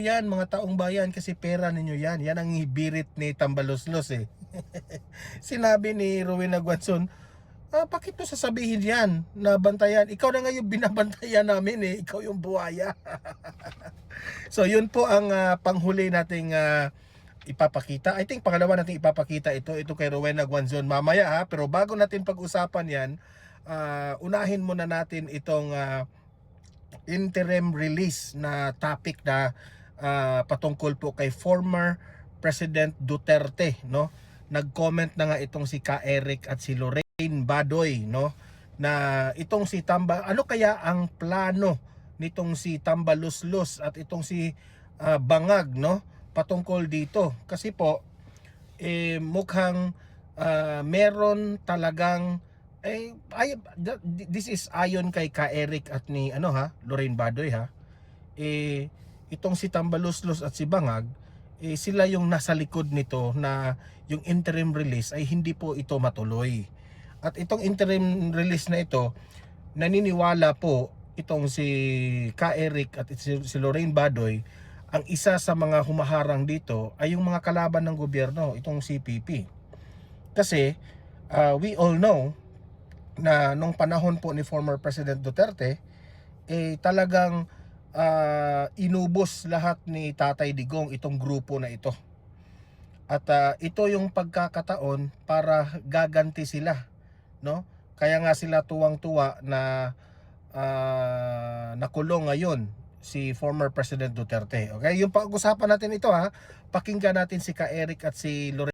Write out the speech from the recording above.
yan mga taong bayan kasi pera ninyo yan. Yan ang hibirit ni Tambaloslos eh. Sinabi ni Rowena Guanzon, bakit mo sasabihin yan na bantayan? Ikaw na nga yung binabantayan namin eh. Ikaw yung buhaya. So yun po ang panghuli nating ipapakita. I think pangalawa nating ipapakita ito kay Rowena Guanzon mamaya ha. Pero bago natin pag-usapan yan, unahin muna natin itong interim release na topic na patungkol po kay former President Duterte, no? Nag-comment na nga itong si Ka Eric at si Lorraine Badoy, no? Na itong si ano kaya ang plano nitong si Tambaloslos at itong si Bangag, no? Patungkol dito kasi po mukhang meron talagang this is ayon kay Ka Eric at ni Lorraine Badoy ha. Itong si Tambaloslos at si Bangag, sila yung nasa likod nito na yung interim release ay hindi po ito matuloy. At itong interim release na ito, naniniwala po itong si Ka Eric at si Lorraine Badoy, ang isa sa mga humaharang dito ay yung mga kalaban ng gobyerno, itong CPP. Kasi we all know na nung panahon po ni former President Duterte, talagang inubos lahat ni Tatay Digong itong grupo na ito. At ito yung pagkakataon para gaganti sila, no? Kaya nga sila tuwang-tuwa na nakulong ngayon si former President Duterte. Okay, yung pag-usapan natin ito ha, pakinggan natin si Ka Eric at si Lorraine